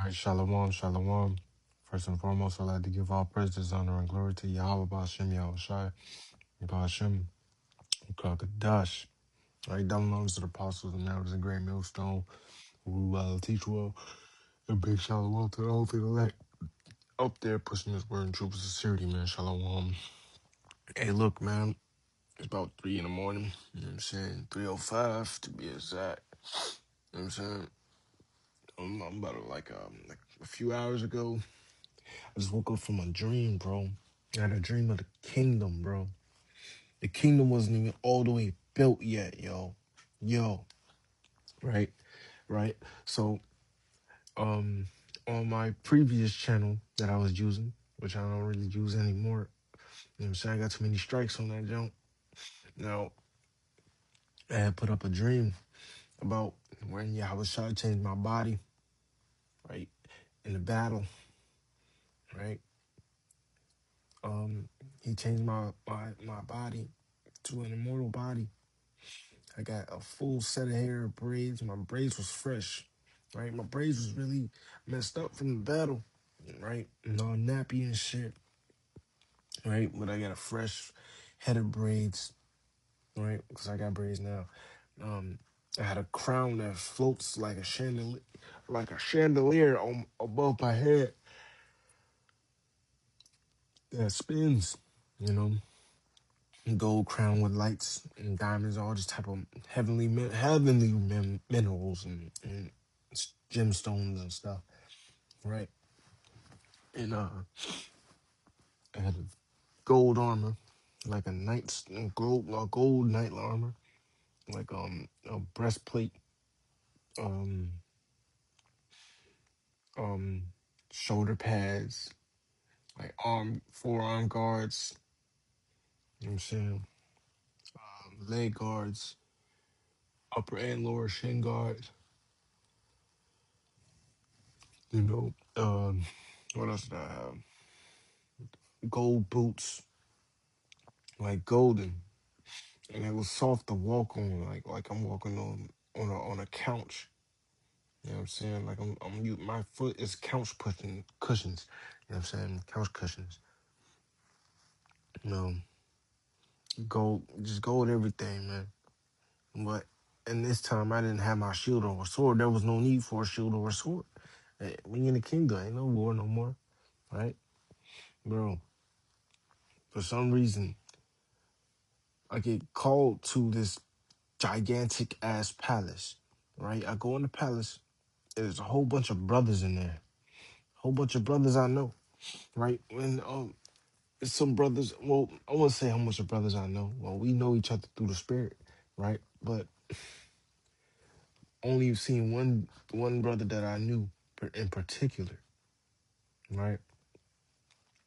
Right, shalom, shalom. First and foremost, I'd like to give all praises, honor, and glory to Yahweh Ba'ashem Yahushai, Ba'ashem Kakadash. Right, down amongst the apostles and elders and great millstone, who teach well, and big shalom to the whole thing elect up there pushing this word in truth and sincerity, man. Shalom. Hey, look, man, it's about 3 in the morning, you know what I'm saying? 3:05 to be exact. You know what I'm saying? I'm about to, like a few hours ago, I just woke up from a dream, bro. I had a dream of the kingdom, bro. The kingdom wasn't even all the way built yet, yo. Yo, right? Right? So, on my previous channel that I was using, which I don't really use anymore, you know what I'm saying? I got too many strikes on that jump. Now, I had put up a dream about when Yahweh Shai changed my body, right? In the battle, right? He changed my body to an immortal body. I got a full set of hair, braids. My braids was fresh, right? My braids was really messed up from the battle, right? And all nappy and shit, right? But I got a fresh head of braids, right? Because I got braids now. I had a crown that floats like a chandelier on above my head that spins, you know. Gold crown with lights and diamonds, all this type of minerals and gemstones and stuff, right? And I had a gold armor, like a gold knight armor, like a breastplate, um um shoulder pads, like forearm guards, you know what I'm saying? Leg guards, upper and lower shin guards, you know. What else did I have? Gold boots, like golden, and it was soft to walk on, like I'm walking on a couch. You know what I'm saying? Like my foot is couch pushing cushions. You know what I'm saying? Couch cushions. You know, gold, just gold everything, man. But in this time, I didn't have my shield or a sword. There was no need for a shield or a sword. We in the kingdom, ain't no war no more, right, bro? For some reason, I get called to this gigantic ass palace, right? I go in the palace. There's a whole bunch of brothers in there, whole bunch of brothers I know, right? When it's some brothers. Well, I won't say how much of brothers I know. Well, we know each other through the spirit, right? But only seen one brother that I knew in particular, right?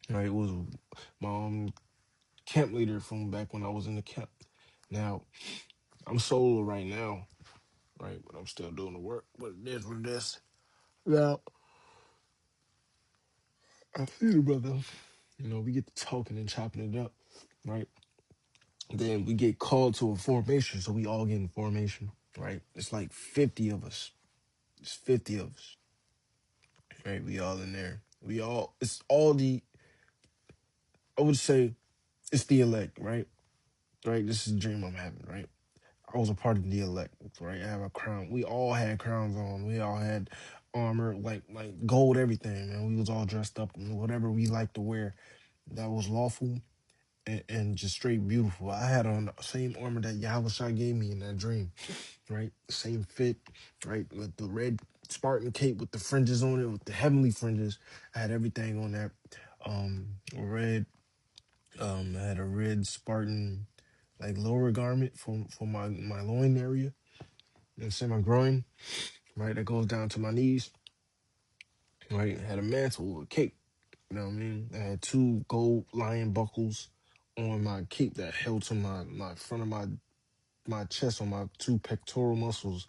Right, it was my camp leader from back when I was in the camp. Now I'm solo right now, right? But I'm still doing the work. But it is what it is. Now I see the brother. You know, we get to talking and chopping it up, right? Then we get called to a formation, so we all get in formation, right? It's like 50 of us. It's 50 of us, right? We all in there. It's all I would say it's the elect, right? Right? This is a dream I'm having, right? I was a part of the elect, right? I have a crown. We all had crowns on. We all had armor, like gold, everything, man. We was all dressed up in whatever we liked to wear that was lawful and just straight beautiful. I had on the same armor that Yahweh Shai gave me in that dream, right? Same fit, right? With the red Spartan cape with the fringes on it, with the heavenly fringes. I had everything on that. Red. I had a red Spartan like lower garment for my loin area. You know what I'm saying? My groin, right? That goes down to my knees. Right? I had a mantle with a cape. You know what I mean? I had two gold lion buckles on my cape that held to my front of my chest on my two pectoral muscles,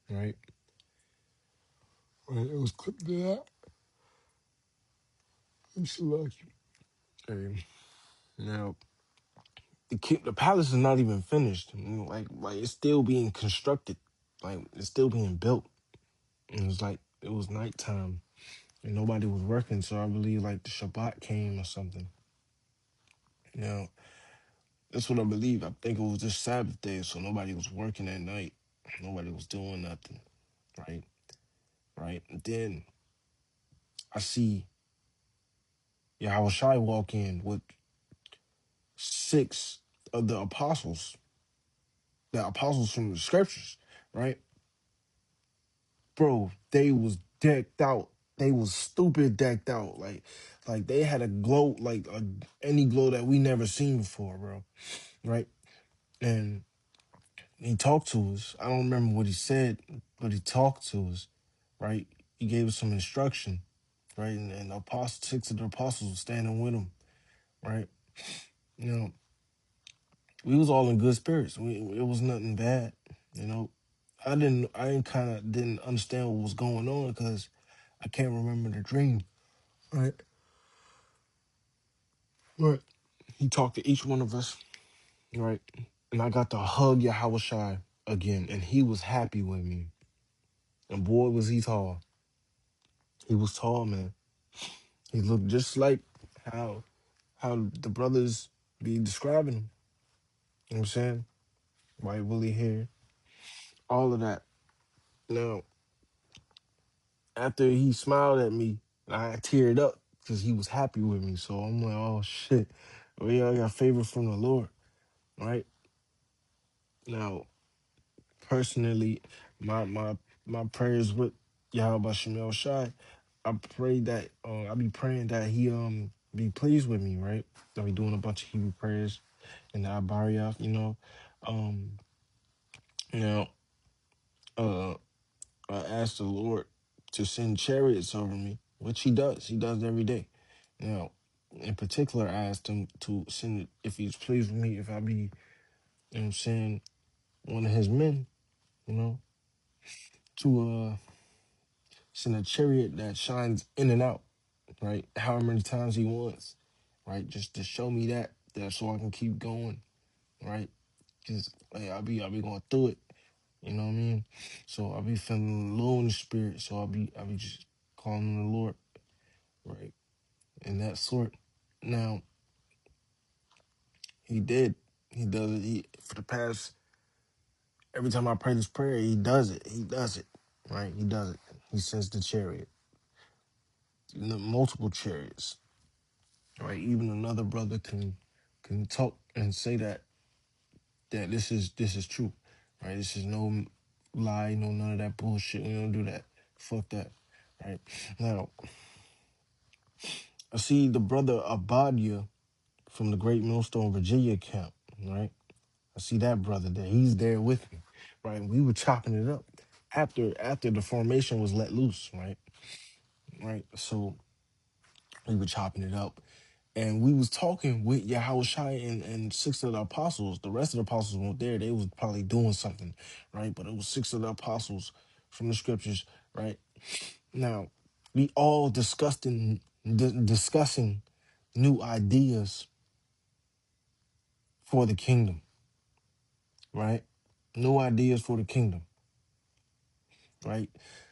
right? Right, it was clipped to that. I'm so lucky. Okay. Now the palace is not even finished. Like it's still being constructed. Like it's still being built. And it was nighttime. and nobody was working. So I believe like the Shabbat came or something. You know, that's what I believe. I think it was just Sabbath day, so nobody was working at night. Nobody was doing nothing, right? Right. And then I see Yahweh Shai walk in with six of the apostles from the scriptures, right? Bro, they was decked out. They was stupid decked out. Like they had a glow, any glow that we never seen before, bro. Right? And he talked to us. I don't remember what he said, but he talked to us, right? He gave us some instruction, right? And the apostle, six of the apostles was standing with him, right? You know, we was all in good spirits. It was nothing bad, you know. I didn't kind of didn't understand what was going on because I can't remember the dream, right? Right. He talked to each one of us, right? And I got to hug Yahweh Shai again, and he was happy with me. And boy, was he tall. He was tall, man. He looked just like how the brothers be describing him. You know what I'm saying? White woolly hair, all of that. Now, after he smiled at me, I teared up because he was happy with me. So I'm like, oh shit. We all got favor from the Lord, right? Now, personally, my prayers with Yahweh Shemel Shai, I pray that I be praying that he be pleased with me, right? I be doing a bunch of Hebrew prayers in the Abariyah, you know. Um now uh I asked the Lord to send chariots over me, which he does. He does every day. Now, in particular, I asked him to send if he's pleased with me, if I be, you know what I'm saying, one of his men, you know, to send a chariot that shines in and out, right? However many times he wants, right? Just to show me that so I can keep going, right? Because like, I'll be going through it, you know what I mean? So I'll be feeling low in the spirit, so I'll be just calling on the Lord, right? And that sort. Now, he did. He does it. For the past, every time I pray this prayer, he does it. He does it, right? He does it. He sends the chariot, multiple chariots, right? Even another brother can talk and say that this is true, right? This is no lie, no none of that bullshit. We don't do that. Fuck that, right? Now I see the brother Abadia from the Great Millstone Virginia camp, right? I see that brother there. He's there with me, right? We were chopping it up after the formation was let loose, right? Right. So we were chopping it up. And we was talking with Yahweh Shai and six of the apostles. The rest of the apostles weren't there. They was probably doing something, right? But it was six of the apostles from the scriptures, right? Now, we all discussing new ideas for the kingdom, right? New ideas for the kingdom, right?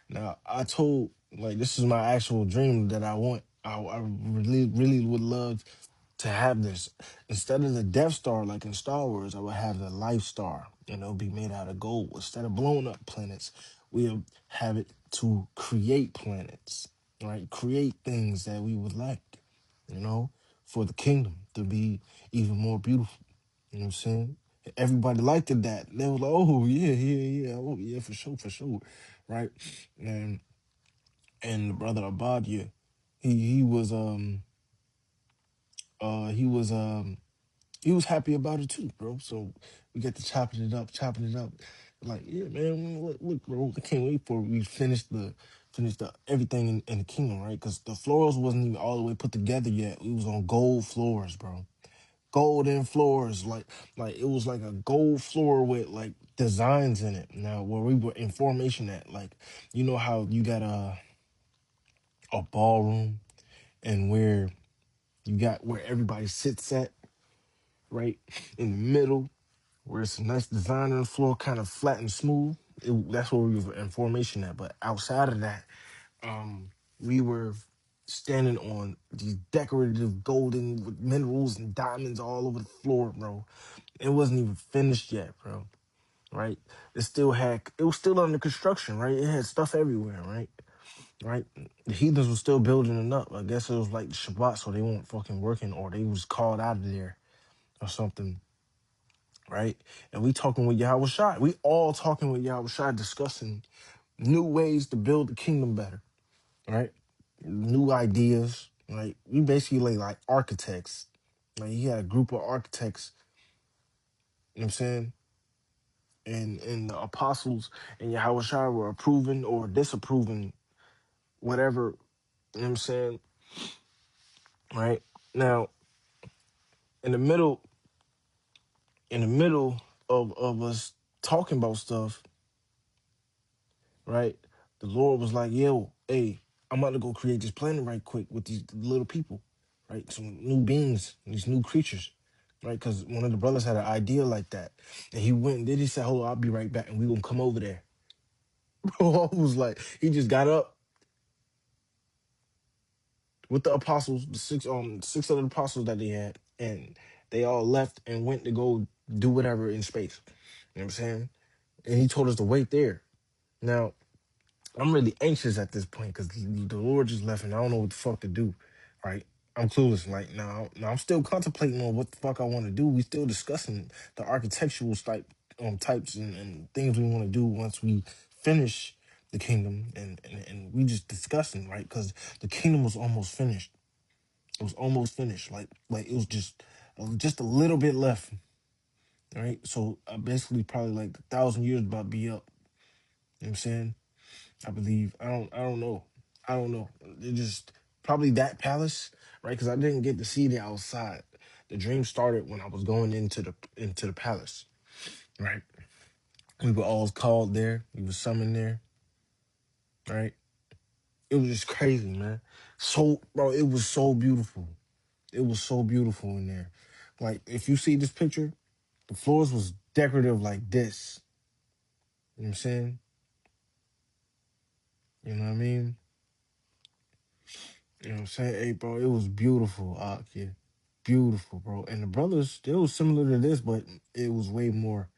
Now, I told, like, this is my actual dream that I want. I really, really would love to have this. Instead of the Death Star, like in Star Wars, I would have the Life Star, and it'll be made out of gold. Instead of blowing up planets, we'll have it to create planets, right? Create things that we would like, you know, for the kingdom to be even more beautiful. You know what I'm saying? Everybody liked it that. They were like, oh yeah, yeah, yeah, oh yeah, for sure. Right? And the brother Abadia, he was he was he was happy about it too, bro. So we got to chopping it up. Like, yeah, man, look, bro, I can't wait for we finish the everything in the kingdom, right? Because the floors wasn't even all the way put together yet. We was on gold floors, bro. Golden floors, like it was like a gold floor with like designs in it. Now, where we were in formation at, like, you know how you got a ballroom and where you got where everybody sits at, right in the middle, where it's a nice design on the floor, kind of flat and smooth. That's where we were in formation at. But outside of that, We were standing on these decorative golden with minerals and diamonds all over the floor, bro. It wasn't even finished yet, bro. Right? It was still under construction, right? It had stuff everywhere, right? Right? The heathens were still building it up. I guess it was like Shabbat, so they weren't fucking working, or they was called out of there or something, right? And we talking with Yahweh Shai. We all talking with Yahweh Shai, discussing new ways to build the kingdom better, right? New ideas, right? We basically like architects. Like he had a group of architects, you know what I'm saying? And the apostles and Yahweh Shai were approving or disapproving whatever, you know what I'm saying? Right? Now, in the middle, in the middle of us talking about stuff, right? The Lord was like, yo, hey, I'm about to go create this planet right quick with these little people, right? Some new beings, these new creatures, right? Because one of the brothers had an idea like that. And he went and did, he said, hold on, I'll be right back. And we gonna come over there. Bro, I was like, he just got up with the apostles, the six other apostles that they had, and they all left and went to go do whatever in space. You know what I'm saying? And he told us to wait there. Now, I'm really anxious at this point because the Lord just left and I don't know what the fuck to do. Right? I'm clueless. Like now I'm still contemplating on what the fuck I want to do. We still discussing the architectural types and things we want to do once we finish the kingdom and we just discussing, right? Because the kingdom was almost finished. It was almost finished. Like it was just a little bit left. Right? So basically probably like 1,000 years about to be up. You know what I'm saying? I believe. I don't know. I don't know. It just probably that palace, right? Because I didn't get to see the outside. The dream started when I was going into the palace, right? We were all called there. We were summoned there, right? It was just crazy, man. So, bro, it was so beautiful. It was so beautiful in there. Like, if you see this picture, the floors was decorative like this. You know what I'm saying? You know what I mean? You know what I'm saying? Hey, bro, it was beautiful out here. Beautiful, bro. And the brothers, they was similar to this, but it was way more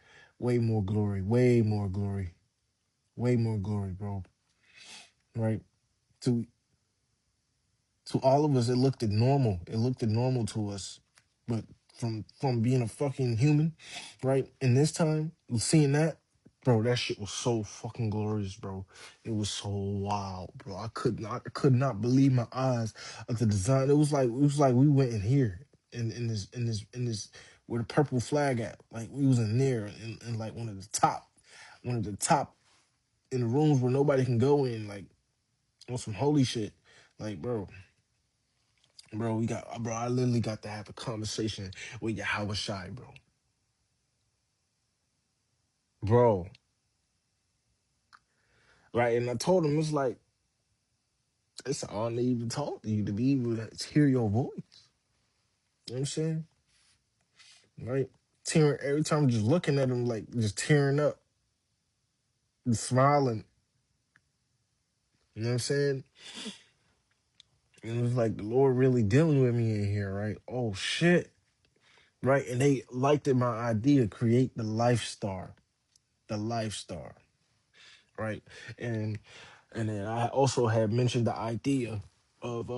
glory, way more glory, bro. Right? To to all of us, it looked normal. It looked normal to us. But from being a fucking human, right? In this time, seeing that, bro, that shit was so fucking glorious, bro. It was so wild, bro. I could not believe my eyes of the design. It was like we went in here in this where the purple flag at. Like we was in there in like one of the top in the rooms where nobody can go in, like on some holy shit. Like, bro, I literally got to have a conversation with Yahweh Shai, bro. Bro, right? And I told him, it's all I need to talk to you to be able to hear your voice. You know what I'm saying? Right? Tearing every time I'm just looking at him, like just tearing up and smiling. You know what I'm saying? And it was like the Lord really dealing with me in here, right? Oh shit. Right? And they liked it, my idea, create the Life Star. The Life Star. Right? And and then I also had mentioned the idea of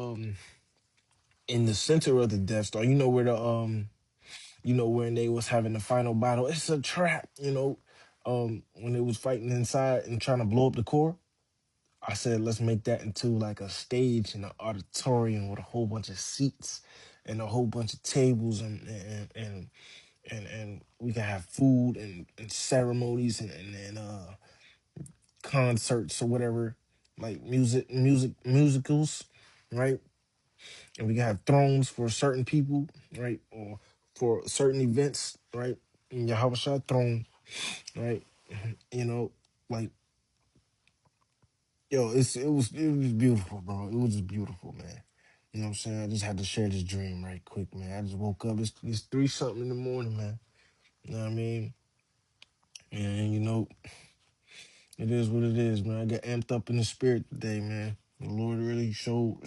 in the center of the Death Star, you know where when they was having the final battle, it's a trap, when they was fighting inside and trying to blow up the core. I said, let's make that into like a stage in an auditorium with a whole bunch of seats and a whole bunch of tables and we can have food and ceremonies and concerts or whatever, like musicals, right? And we can have thrones for certain people, right? Or for certain events, right? In Yahweh Shai throne, right? You know, like yo, it was beautiful, bro. It was just beautiful, man. You know what I'm saying? I just had to share this dream right quick, man. I just woke up. It's 3 something in the morning, man. You know what I mean? And it is what it is, man. I got amped up in the spirit today, man. The Lord really showed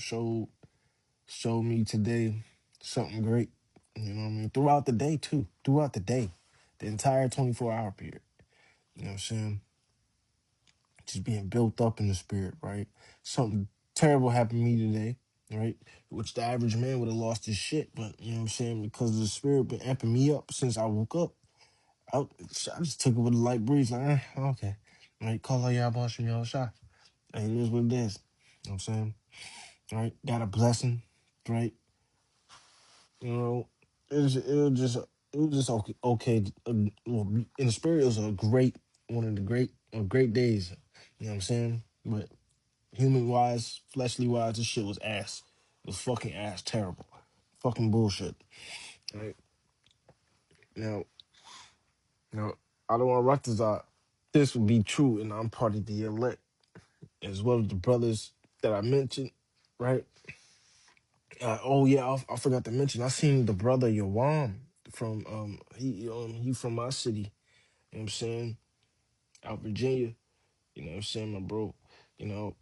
me today something great. You know what I mean? Throughout the day too. Throughout the day. The entire 24-hour period. You know what I'm saying? Just being built up in the spirit, right? Something terrible happened to me today, right? Which the average man would have lost his shit. But you know what I'm saying? Because the spirit been amping me up since I woke up. I just took it with a light breeze, like, okay. Right, call all y'all boss from y'all shot. Hey, it is what it is. You know what I'm saying? Right? Got a blessing, right? You know, it was just okay. Okay, well, in the spirit, it was a great one of the great days. You know what I'm saying? But human wise, fleshly wise, this shit was ass. It was fucking ass, terrible, fucking bullshit. Right now, now I don't want to rock this out. This would be true, and I'm part of the elect as well as the brothers that I mentioned. Right? Oh yeah, I forgot to mention. I seen the brother Yawam from he from my city. You know what I'm saying? Out Virginia. You know what I'm saying, my bro. You know,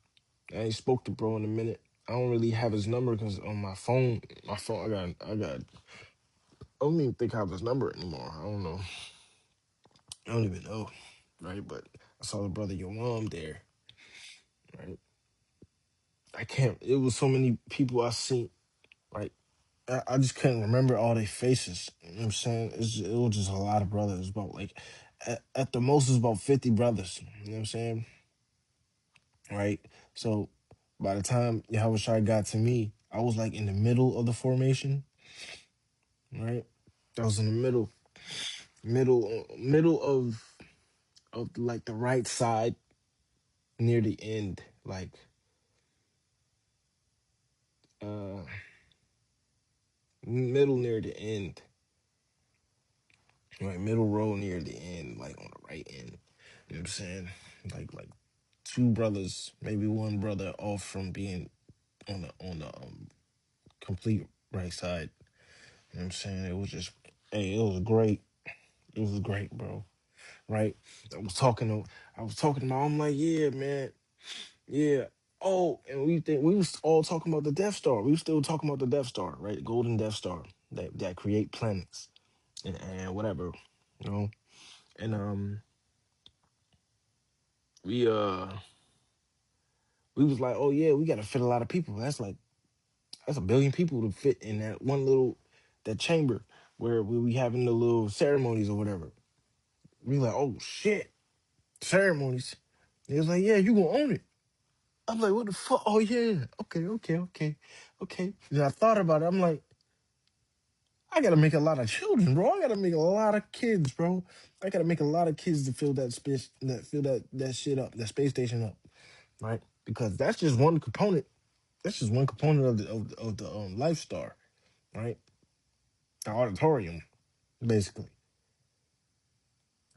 I ain't spoke to bro in a minute. I don't really have his number because on my phone, I don't even think I have his number anymore. I don't know. I don't even know, right? But I saw the brother Yawam there, right? I can't. It was so many people I seen, right? I just couldn't remember all their faces. You know what I'm saying? It was just a lot of brothers. About like at the most, it's about 50 brothers. You know what I'm saying? Right. So by the time Yahweh Shai got to me, I was like in the middle of the formation. Right. I was in the middle of like the right side near the end, like uh middle near the end, right, middle row near the end, like on the right end. You know what I'm saying? Like two brothers, maybe one brother off from being on the complete right side. You know what I'm saying? It was just, hey, it was great. It was great, bro. Right? I was talking to my, I'm like, yeah, man, yeah. Oh, and we was all talking about the Death Star. We was still talking about the Death Star, right? The Golden Death Star that create planets and whatever, you know. And we we was like, oh yeah, we gotta fit a lot of people. That's a billion people to fit in that one little that chamber where we having the little ceremonies or whatever. We like, oh shit, ceremonies. He was like, yeah, you gonna own it. I'm like, what the fuck? Oh yeah, okay. Then I thought about it. I'm like, I gotta make a lot of children, bro. I gotta make a lot of kids, bro. I gotta make a lot of kids to fill that space, that fill that shit up, that space station up, right? Because that's just one component. That's just one component of the Life Star, right? The auditorium, basically.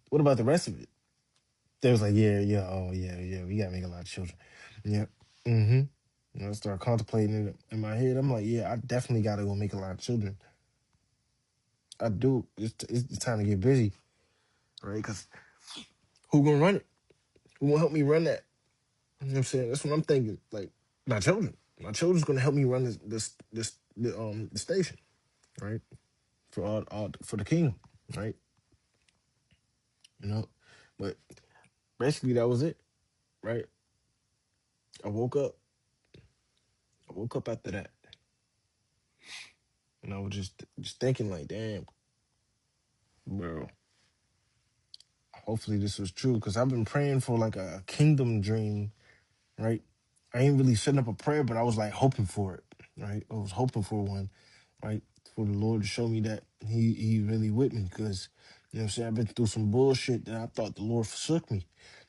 What about the rest of it? They was like, yeah, oh yeah, we gotta make a lot of children. Yeah. Mm-hmm. I start contemplating it in my head. I'm like, yeah, I definitely gotta go make a lot of children. I do. It's time to get busy, right? Because who gonna run it? Who gonna help me run that? You know what I'm saying? That's what I'm thinking. Like my children. My children's gonna help me run the station, right? For all for the kingdom, right? You know. But basically that was it, right? I woke up. I woke up after that. And I was just thinking like, damn, bro, hopefully this was true. Cause I've been praying for like a kingdom dream, right? I ain't really setting up a prayer, but I was like hoping for it, right? I was hoping for one, right? For the Lord to show me that He really with me. Cause you know what I'm saying, I've been through some bullshit that I thought the Lord forsook me.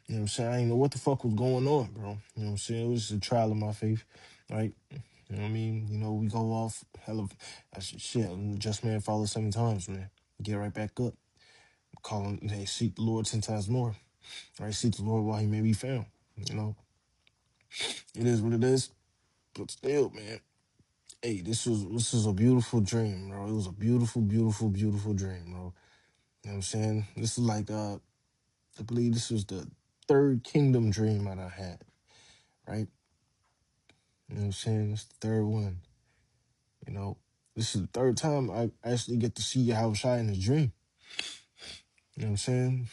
You know what I'm saying? I didn't know what the fuck was going on, bro. You know what I'm saying? It was just a trial of my faith, right? You know what I mean? You know, we go off hell of shit. Just man follow 7 times, man. Get right back up. Call him, hey, seek the Lord 10 times more. Right? Seek the Lord while he may be found. You know, it is what it is. But still, man. Hey, this was a beautiful dream, bro. It was a beautiful dream, bro. You know what I'm saying? This is like I believe this was the third kingdom dream that I had, right? You know what I'm saying? It's the third one. You know, this is the third time I actually get to see Yahweh Shai in a dream. You know what I'm saying?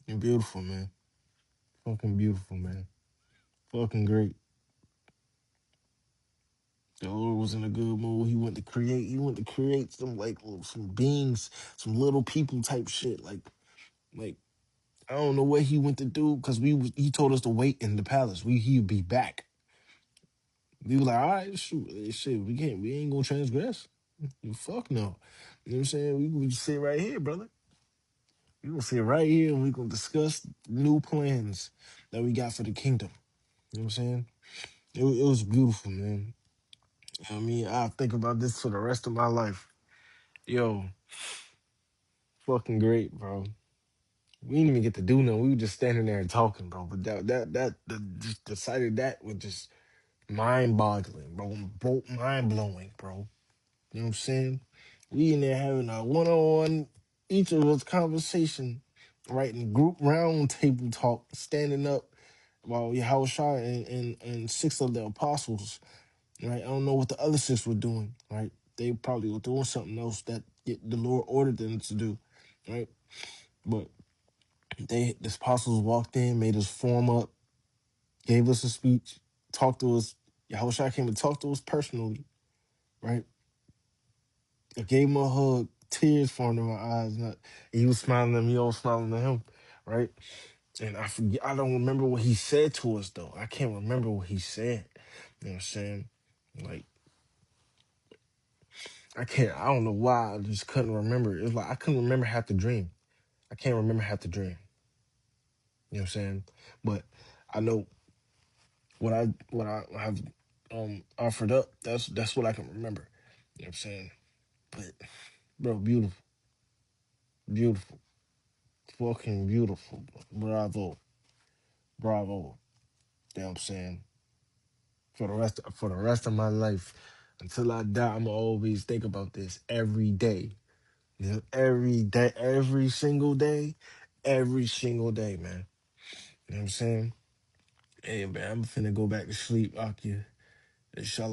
You're beautiful, man. Fucking beautiful, man. Fucking great. The Lord was in a good mood. He went to create. He went to create some like some beings, some little people type shit. Like I don't know what he went to do because he told us to wait in the palace. He'd be back. We were like, all right, shoot, shit, we ain't gonna transgress. Fuck no. You know what I'm saying? We can sit right here, brother. We gonna sit right here and we gonna discuss new plans that we got for the kingdom. You know what I'm saying? It was beautiful, man. You know what I mean? I'll think about this for the rest of my life. Yo, fucking great, bro. We didn't even get to do nothing. We were just standing there and talking, bro. But just the sight of that was just mind boggling, bro. Mind blowing, bro. You know what I'm saying? We in there having a one-on-one, each of us conversation, right? In group round table talk, standing up while Yahushua and six of the apostles, right? I don't know what the other six were doing, right? They probably were doing something else that the Lord ordered them to do, right? But the apostles walked in, made us form up, gave us a speech, talked to us. Yahushua came and talked to us personally, right? I gave him a hug, tears falling in my eyes. Not, he was smiling at me, I was smiling at him, right? And I forget, I don't remember what he said to us though. I can't remember what he said. You know what I'm saying? Like I don't know why I just couldn't remember. It was like I couldn't remember half the dream. I can't remember half the dream. You know what I'm saying? But I know what I have offered up. That's what I can remember. You know what I'm saying? But bro, beautiful, beautiful, fucking beautiful. Bravo, bravo. You know what I'm saying? For the rest of my life, until I die, I'ma always think about this every day. You know, every day, every single day, man. You know what I'm saying? Hey man, I'm finna go back to sleep, Akia. Inshallah.